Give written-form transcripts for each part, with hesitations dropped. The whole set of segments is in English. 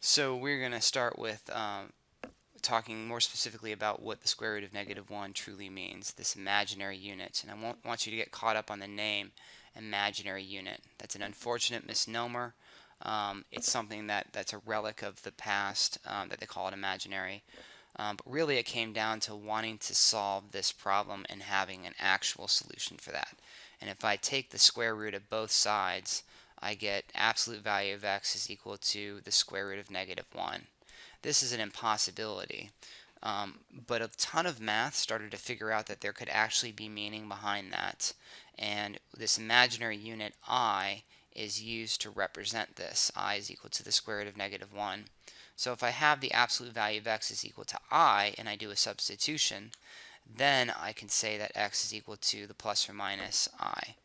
So we're going to start with talking more specifically about what the square root of -1 truly means, this imaginary unit. And I won't want you to get caught up on the name imaginary unit. That's an unfortunate misnomer. It's something that's a relic of the past, that they call it imaginary. But really it came down to wanting to solve this problem and having an actual solution for that. And if I take the square root of both sides, I get absolute value of x is equal to the square root of -1. This is an impossibility. But a ton of math started to figure out that there could actually be meaning behind that. And this imaginary unit I is used to represent this. I is equal to the square root of -1. So if I have the absolute value of x is equal to I and I do a substitution, then I can say that x is equal to the plus or minus I.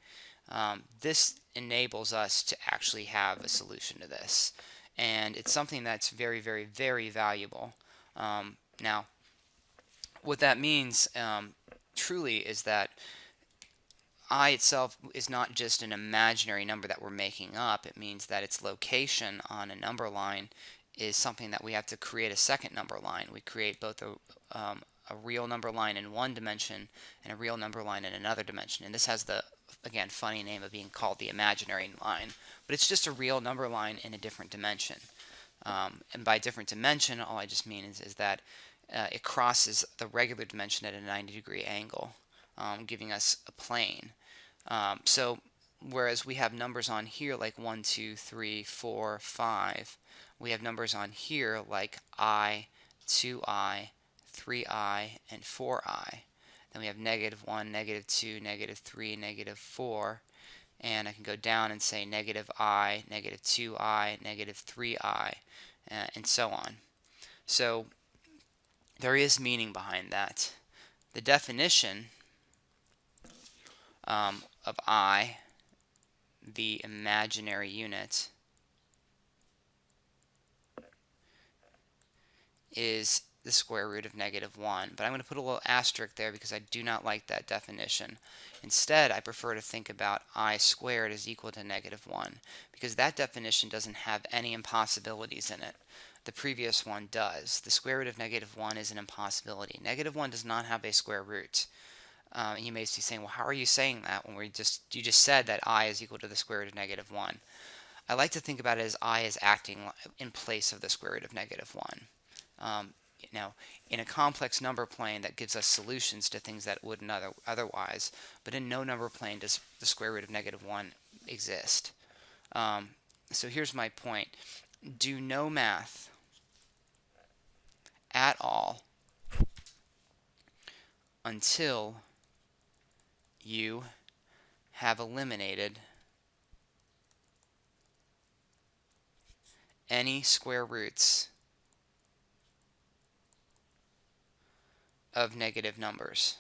This enables us to actually have a solution to this. And it's something that's very, very, very valuable. Now, what that means truly is that I itself is not just an imaginary number that we're making up. It means that its location on a number line is something that we have to create a second number line. We create both a real number line in one dimension and a real number line in another dimension. And this has the, again, funny name of being called the imaginary line. But it's just a real number line in a different dimension. And by different dimension, all I just mean is that it crosses the regular dimension at a 90-degree angle, giving us a plane. So whereas we have numbers on here like 1, 2, 3, 4, 5, we have numbers on here like I, 2I, 3I, and 4I. Then we have -1, -2, -3, -4, and I can go down and say -I, -2I, -3I, and so on. So there is meaning behind that. The definition of I, the imaginary unit, is the square root of -1. But I'm going to put a little asterisk there because I do not like that definition. Instead, I prefer to think about I squared is equal to -1 because that definition doesn't have any impossibilities in it. The previous one does. The square root of -1 is an impossibility. -1 does not have a square root. You may be saying, well, how are you saying that when you just said that I is equal to the square root of -1? I like to think about it as I is acting in place of the square root of -1. Now, in a complex number plane, that gives us solutions to things that wouldn't otherwise, but in no number plane does the square root of -1 exist. So here's my point. Do no math at all until you have eliminated any square roots of negative numbers.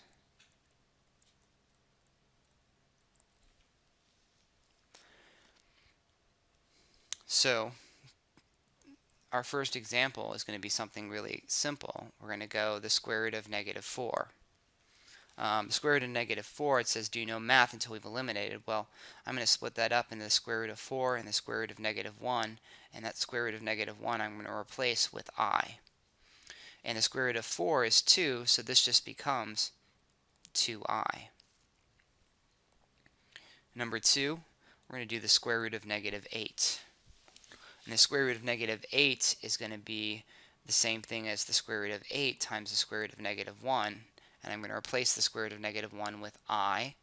So our first example is going to be something really simple. We're going to go the square root of -4. The square root of -4, it says do no math until we've eliminated. Well, I'm going to split that up into the square root of 4 and the square root of -1, and that square root of -1 I'm going to replace with I. And the square root of 4 is 2, so this just becomes 2I. Number 2, we're going to do the square root of -8. And the square root of -8 is going to be the same thing as the square root of 8 times the square root of -1. And I'm going to replace the square root of -1 with I.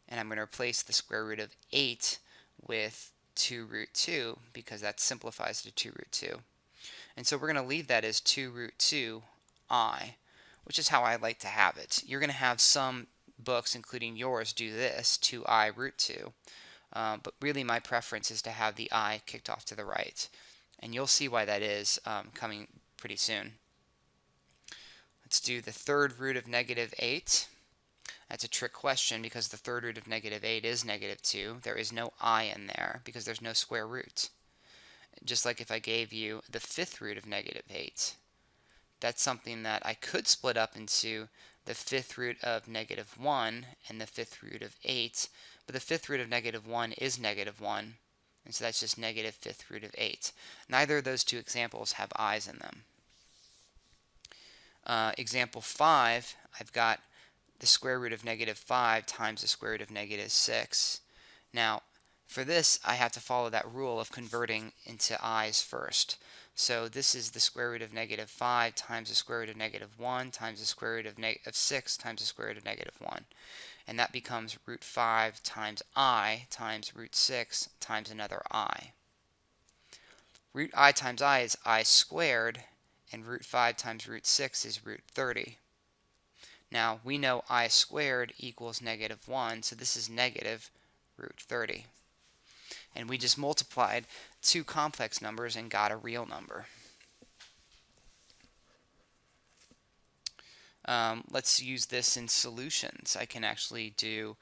And I'm going to replace the square root of 8 with 2 root 2 because that simplifies to 2 root 2. And so we're going to leave that as 2 root 2 I, which is how I like to have it. You're going to have some books, including yours, do this, 2I root 2. But really my preference is to have the I kicked off to the right. And you'll see why that is coming pretty soon. Let's do the third root of -8. That's a trick question because the third root of -8 is -2. There is no I in there because there's no square root. Just like if I gave you the fifth root of -8. That's something that I could split up into the fifth root of -1 and the fifth root of 8. But the fifth root of -1 is -1. and so that's just negative fifth root of 8. Neither of those two examples have i's in them. Example 5, I've got the square root of negative 5 times the square root of negative 6. Now, for this, I have to follow that rule of converting into i's first. So this is the square root of negative 5 times the square root of negative 1 times the square root of 6 times the square root of negative 1. And that becomes root 5 times I times root 6 times another I. Root I times I is I squared, and root 5 times root 6 is root 30. Now, we know I squared equals negative 1, so this is negative root 30. And we just multiplied two complex numbers and got a real number. Let's use this in solutions. I can actually do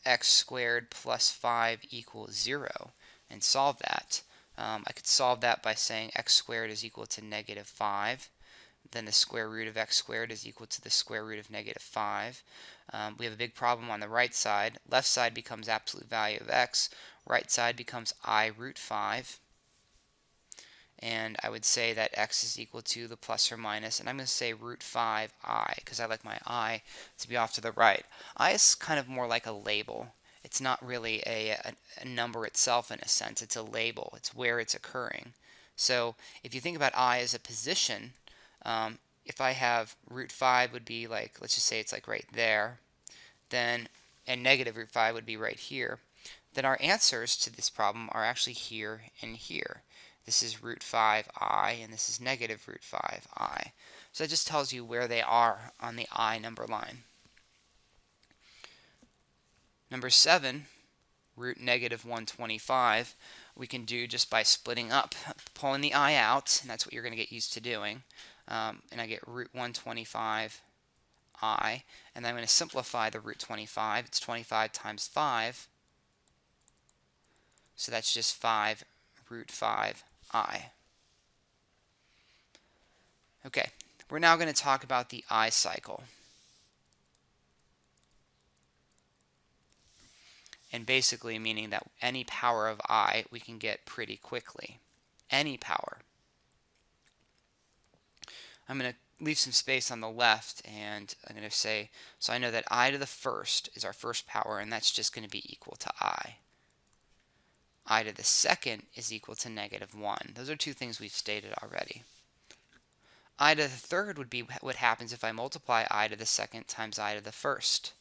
x squared plus 5 equals 0 and solve that. I could solve that by saying x squared is equal to negative 5. Then the square root of x squared is equal to the square root of negative 5. We have a big problem on the right side. Left side becomes absolute value of x. Right side becomes I root 5. And I would say that x is equal to the plus or minus, and I'm going to say root 5i because I like my I to be off to the right. I is kind of more like a label. It's not really a number itself in a sense. It's a label. It's where it's occurring. So if you think about I as a position, if I have root 5 would be like, let's just say it's like right there, then, and negative root 5 would be right here, then our answers to this problem are actually here and here. This is root 5i, and this is negative root 5i. So that just tells you where they are on the I number line. Number 7, root negative 125, we can do just by splitting up, pulling the I out, and that's what you're going to get used to doing. And I get root 125i, and then I'm going to simplify the root 25. It's 25 times 5, so that's just 5 root 5i. Okay, we're now going to talk about the I cycle. And basically meaning that any power of I we can get pretty quickly. Any power. I'm going to leave some space on the left, and I'm going to say, so I know that I to the first is our first power, and that's just going to be equal to I. I to the second is equal to negative 1. Those are two things we've stated already. I to the third would be what happens if I multiply I to the second times I to the first.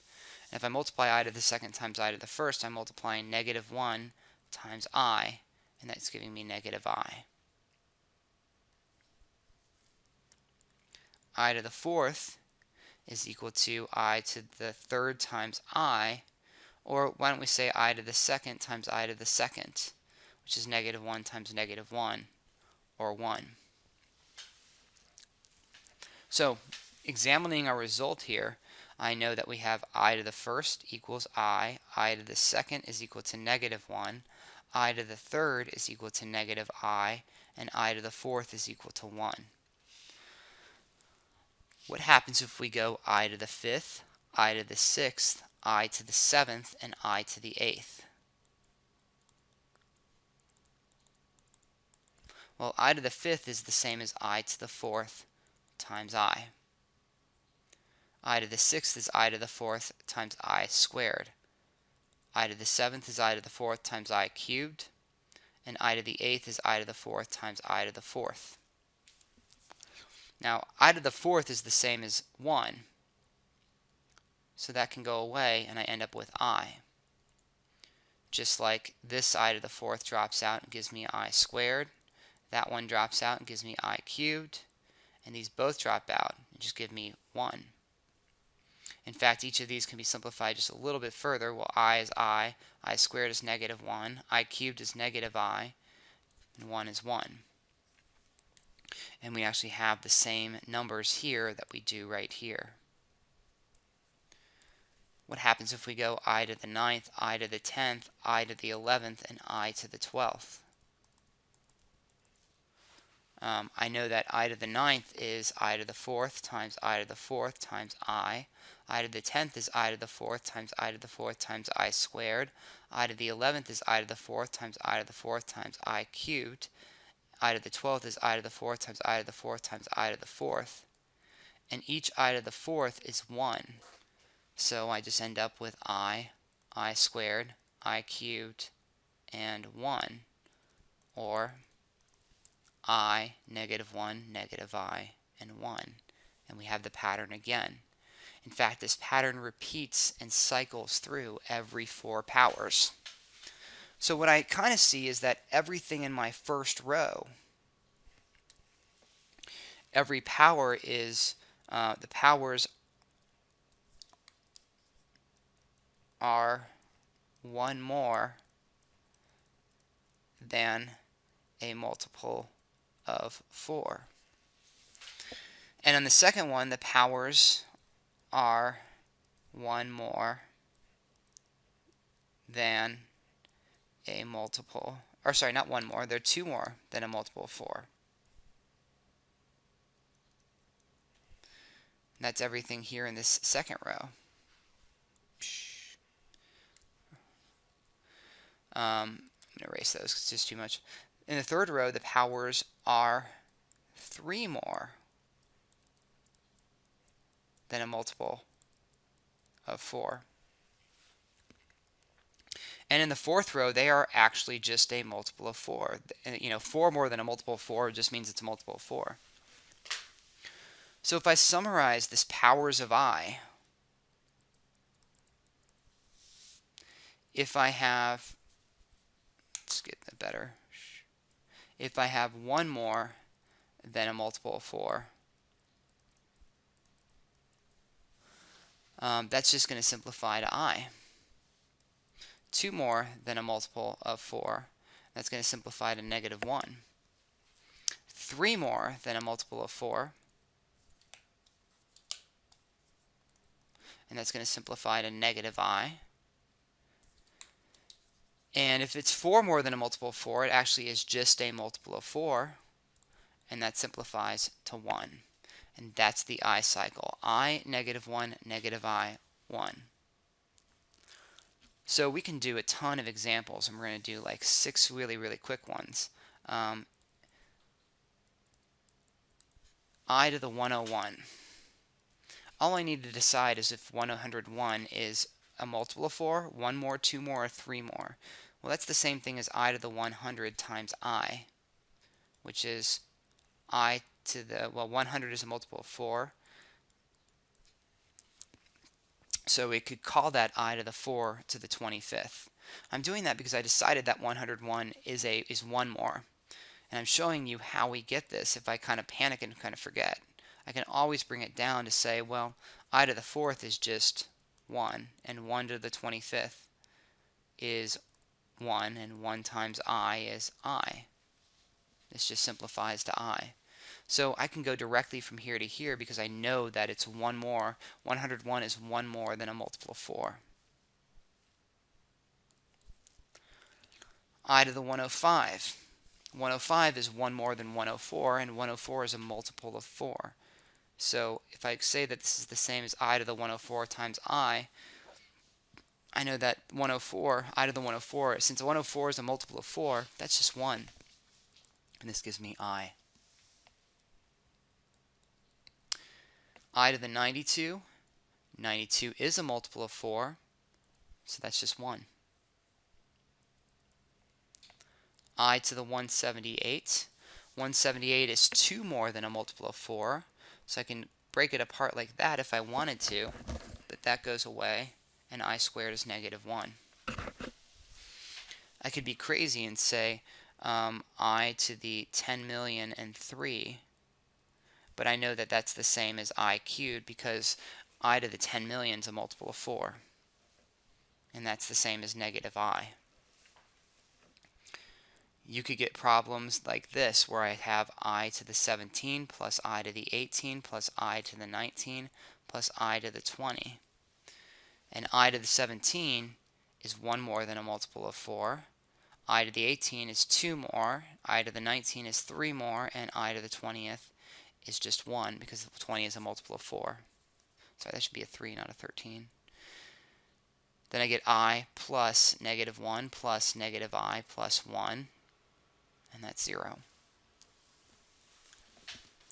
And if I multiply I to the second times I to the first, I'm multiplying negative 1 times I, and that's giving me negative I. I to the fourth is equal to I to the third times I, or why don't we say I to the second times I to the second, which is negative 1 times negative 1, or 1. So, examining our result here, I know that we have I to the first equals I to the second is equal to negative 1, I to the third is equal to negative I, and I to the fourth is equal to 1. What happens if we go I to the fifth, I to the sixth, I to the seventh, and I to the eighth? Well, I to the fifth is the same as I to the fourth times I. I to the sixth is I to the fourth times I squared. I to the seventh is I to the fourth times I cubed. And I to the eighth is I to the fourth times I to the fourth. Now, I to the fourth is the same as 1. So that can go away, and I end up with I. Just like this I to the fourth drops out and gives me I squared. That one drops out and gives me I cubed. And these both drop out and just give me 1. In fact, each of these can be simplified just a little bit further. Well, I is I squared is negative 1, I cubed is negative I, and 1 is 1. And we actually have the same numbers here that we do right here. What happens if we go I to the 9th, I to the 10th, I to the 11th, and I to the 12th? I know that I to the 9th is I to the 4th times I to the 4th times I to the 10th is I to the 4th times I to the 4th times I squared. I to the 11th is I to the 4th times I to the 4th times I cubed. I to the 12th is I to the 4th times I to the 4th times I to the 4th. And each I to the 4th is 1. So I just end up with I squared, I cubed, and 1. Or I, -1, -I, and 1. And we have the pattern again. In fact, this pattern repeats and cycles through every 4 powers. So what I kind of see is that everything in my first row, every power is, the powers are 1 more than a multiple of 4. And on the second one, the powers are 1 more than a multiple, or sorry, not 1 more, they're 2 more than a multiple of 4. And that's everything here in this second row. I'm going to erase those because it's just too much. In the third row, the powers are 3 more than a multiple of 4. And in the fourth row, they are actually just a multiple of 4. 4 more than a multiple of 4 just means it's a multiple of 4. So if I summarize this powers of I, if I have, let's get that better. If I have 1 more than a multiple of 4, that's just going to simplify to I. 2 more than a multiple of 4, that's going to simplify to -1. 3 more than a multiple of 4, and that's going to simplify to -I. And if it's 4 more than a multiple of 4, it actually is just a multiple of 4, and that simplifies to 1. And that's the I cycle. I, -1, -I, 1. So we can do a ton of examples, and we're going to do like 6 really, really quick ones. I to the 101. All I need to decide is if 101 is a multiple of 4, 1 more, 2 more, or 3 more. Well, that's the same thing as I to the 100 times I, which is I to the, 100 is a multiple of 4. So we could call that I to the 4 to the 25th. I'm doing that because I decided that 101 is 1 more. And I'm showing you how we get this if I kind of panic and kind of forget. I can always bring it down to say, well, I to the 4th is just 1, and 1 to the 25th is 1, and 1 times I is I. This just simplifies to I. So I can go directly from here to here because I know that it's 1 more. 101 is 1 more than a multiple of 4. I to the 105. 105 is 1 more than 104, and 104 is a multiple of 4. So if I say that this is the same as I to the 104 times I know that 104, I to the 104, since 104 is a multiple of 4, that's just 1. And this gives me I. I to the 92. 92 is a multiple of 4, so that's just 1. I to the 178. 178 is 2 more than a multiple of 4, so I can break it apart like that if I wanted to, but that goes away, and I squared is -1. I could be crazy and say I to the 10,000,003, but I know that that's the same as I cubed because I to the 10 million is a multiple of 4, and that's the same as -I. You could get problems like this where I have I to the 17 plus I to the 18 plus I to the 19 plus I to the 20. And I to the 17 is 1 more than a multiple of 4. I to the 18 is 2 more, I to the 19 is 3 more, and I to the 20th is just 1 because 20 is a multiple of 4. Sorry, that should be a 3, not a 13. Then I get I plus -1 plus I plus 1, and that's 0.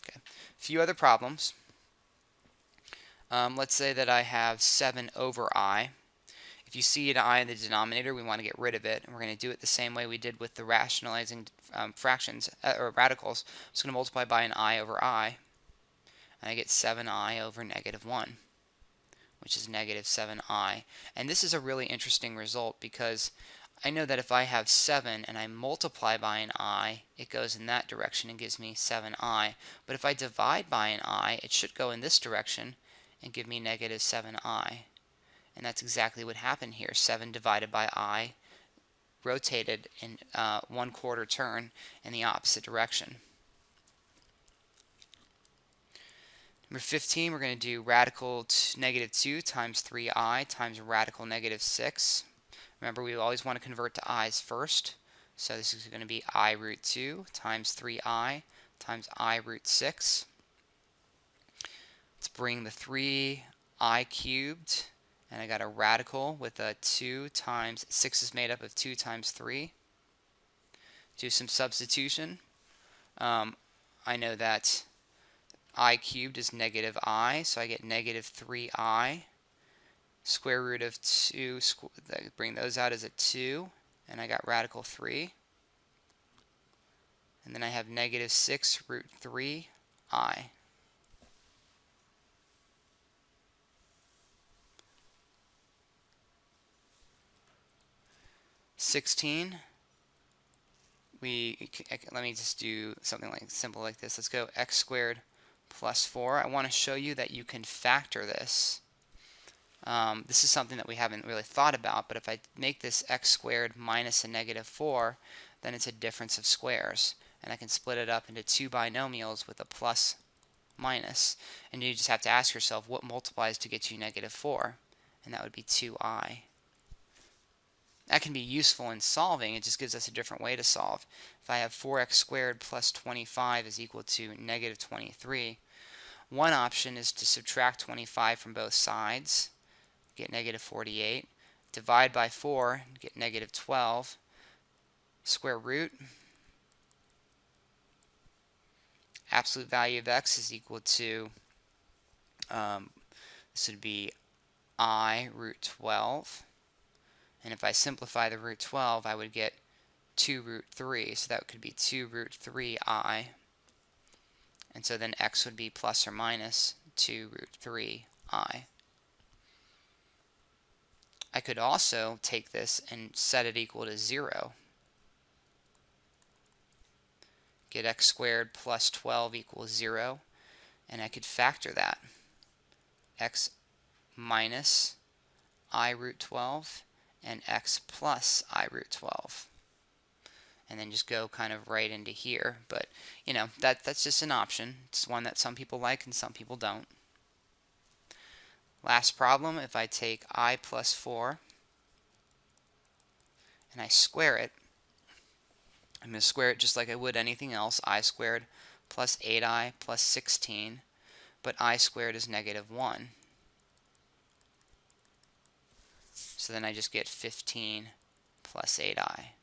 Okay. A few other problems. Let's say that I have 7 over I. If you see an I in the denominator, we want to get rid of it, and we're going to do it the same way we did with the rationalizing fractions or radicals. I'm just going to multiply by an I over I, and I get 7I over -1, which is -7I. And this is a really interesting result because I know that if I have 7 and I multiply by an I, it goes in that direction and gives me 7I. But if I divide by an I, it should go in this direction and give me -7I. And that's exactly what happened here. 7 divided by I rotated in 1/4 turn in the opposite direction. Number 15, we're going to do radical -2 times 3I times radical -6. Remember, we always want to convert to i's first. So this is going to be I root 2 times 3I times I root 6. Let's bring the 3I cubed. And I got a radical with a 2 times, 6 is made up of 2 times 3. Do some substitution. I know that I cubed is -I, so I get -3I. Square root of 2, bring those out as a 2, and I got radical 3. And then I have -6 root 3I. 16. Let me just do something like simple like this. Let's go x squared plus 4. I want to show you that you can factor this. This is something that we haven't really thought about, but if I make this x squared minus a -4, then it's a difference of squares. And I can split it up into 2 binomials with a plus minus. And you just have to ask yourself what multiplies to get you -4, and that would be 2I. That can be useful in solving. It just gives us a different way to solve. If I have 4x squared plus 25 is equal to -23, one option is to subtract 25 from both sides, get -48, divide by 4, get -12, square root, absolute value of x is equal to, this would be I root 12. And if I simplify the root 12, I would get 2 root 3. So that could be 2 root 3I. And so then x would be plus or minus 2 root 3I. I could also take this and set it equal to 0. Get x squared plus 12 equals 0. And I could factor that. X minus I root 12 and x plus I root 12. And then just go kind of right into here. But, you know, that's just an option. It's one that some people like and some people don't. Last problem, if I take I plus 4 and I square it, I'm going to square it just like I would anything else. I squared plus 8I plus 16, but I squared is -1. So then I just get 15 plus 8I.